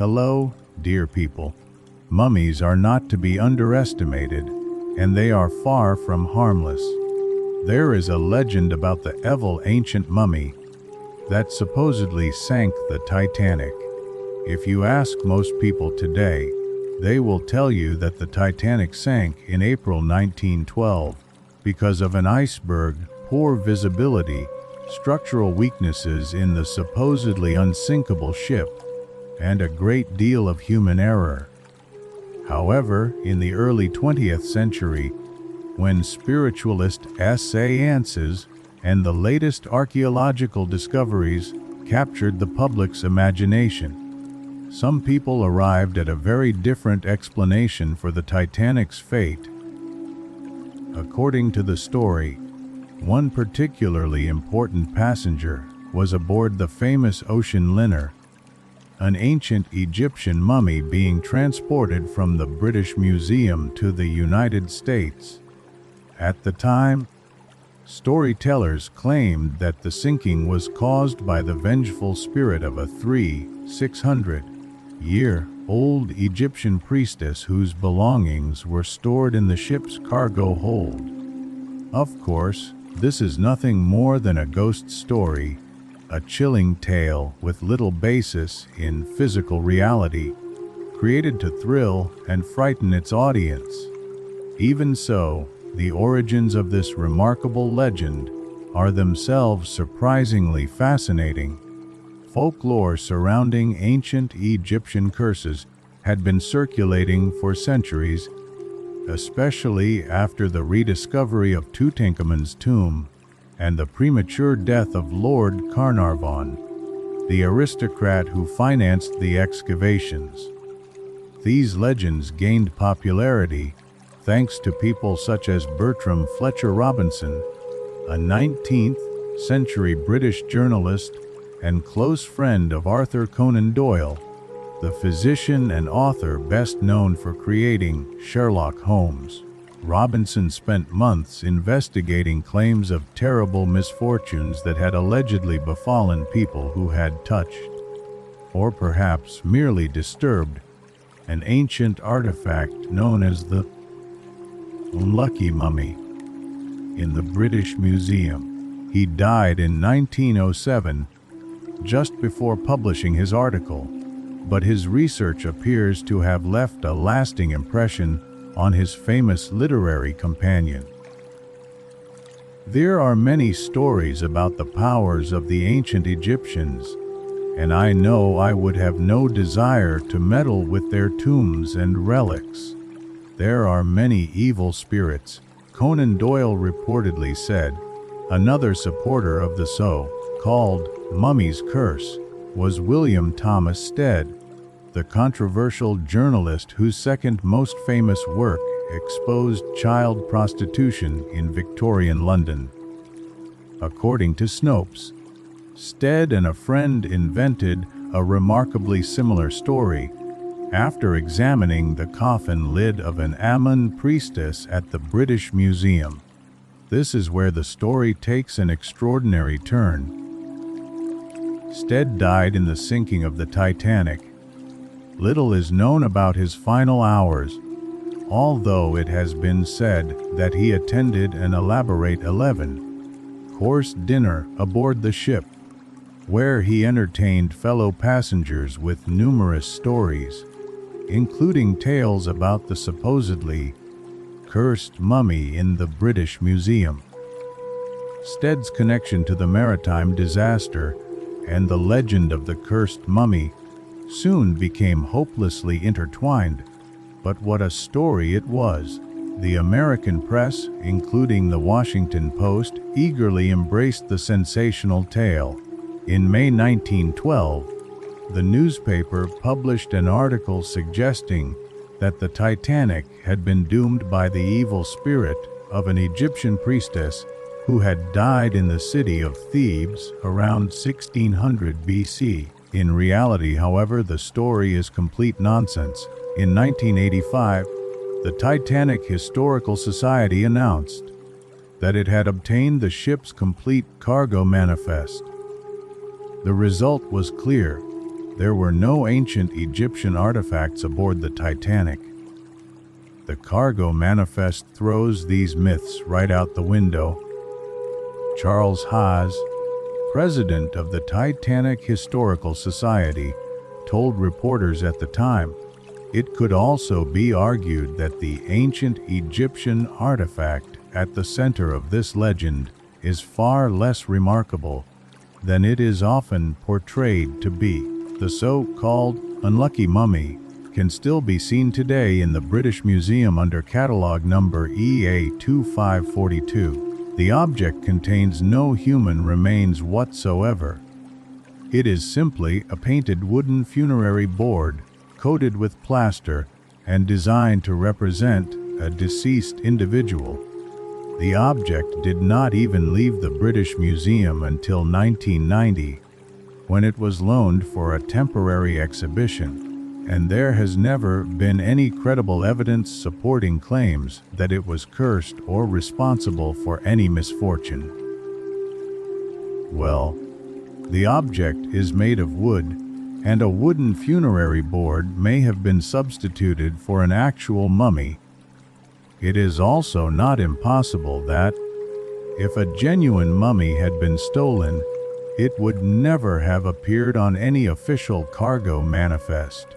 Hello, dear people. Mummies are not to be underestimated, and they are far from harmless. There is a legend about the evil ancient mummy that supposedly sank the Titanic. If you ask most people today, they will tell you that the Titanic sank in April 1912 because of an iceberg, poor visibility, structural weaknesses in the supposedly unsinkable ship, and a great deal of human error. However, in the early 20th century, when spiritualist seances and the latest archaeological discoveries captured the public's imagination, some people arrived at a very different explanation for the Titanic's fate. According to the story, one particularly important passenger was aboard the famous ocean liner, an ancient Egyptian mummy being transported from the British Museum to the United States. At the time, storytellers claimed that the sinking was caused by the vengeful spirit of a 600-year-old Egyptian priestess whose belongings were stored in the ship's cargo hold. Of course, this is nothing more than a ghost story, a chilling tale with little basis in physical reality, created to thrill and frighten its audience. Even so, the origins of this remarkable legend are themselves surprisingly fascinating. Folklore surrounding ancient Egyptian curses had been circulating for centuries, especially after the rediscovery of Tutankhamun's tomb and the premature death of Lord Carnarvon, the aristocrat who financed the excavations. These legends gained popularity thanks to people such as Bertram Fletcher Robinson, a 19th-century British journalist and close friend of Arthur Conan Doyle, the physician and author best known for creating Sherlock Holmes. Robinson spent months investigating claims of terrible misfortunes that had allegedly befallen people who had touched, or perhaps merely disturbed, an ancient artifact known as the Unlucky Mummy in the British Museum. He died in 1907, just before publishing his article, but his research appears to have left a lasting impression on his famous literary companion. There are many stories about the powers of the ancient Egyptians, and I know I would have no desire to meddle with their tombs and relics. There are many evil spirits, Conan Doyle reportedly said. Another supporter of the so-called mummy's curse was William Thomas Stead, the controversial journalist whose second most famous work exposed child prostitution in Victorian London. According to Snopes, Stead and a friend invented a remarkably similar story after examining the coffin lid of an Amun priestess at the British Museum. This is where the story takes an extraordinary turn. Stead died in the sinking of the Titanic. Little is known about his final hours, although it has been said that he attended an elaborate 11-course dinner aboard the ship, where he entertained fellow passengers with numerous stories, including tales about the supposedly cursed mummy in the British Museum. Stead's connection to the maritime disaster and the legend of the cursed mummy soon became hopelessly intertwined, but what a story it was. The American press, including the Washington Post, eagerly embraced the sensational tale. In May 1912, the newspaper published an article suggesting that the Titanic had been doomed by the evil spirit of an Egyptian priestess who had died in the city of Thebes around 1600 BC. In reality, however, the story is complete nonsense. In 1985, the Titanic Historical Society announced that it had obtained the ship's complete cargo manifest. The result was clear. There were no ancient Egyptian artifacts aboard the Titanic. The cargo manifest throws these myths right out the window. Charles Haas, president of the Titanic Historical Society, told reporters at the time, it could also be argued that the ancient Egyptian artifact at the center of this legend is far less remarkable than it is often portrayed to be. The so-called unlucky mummy can still be seen today in the British Museum under catalogue number EA2542. The object contains no human remains whatsoever. It is simply a painted wooden funerary board coated with plaster and designed to represent a deceased individual. The object did not even leave the British Museum until 1990, when it was loaned for a temporary exhibition, and there has never been any credible evidence supporting claims that it was cursed or responsible for any misfortune. Well, the object is made of wood, and a wooden funerary board may have been substituted for an actual mummy. It is also not impossible that, if a genuine mummy had been stolen, it would never have appeared on any official cargo manifest.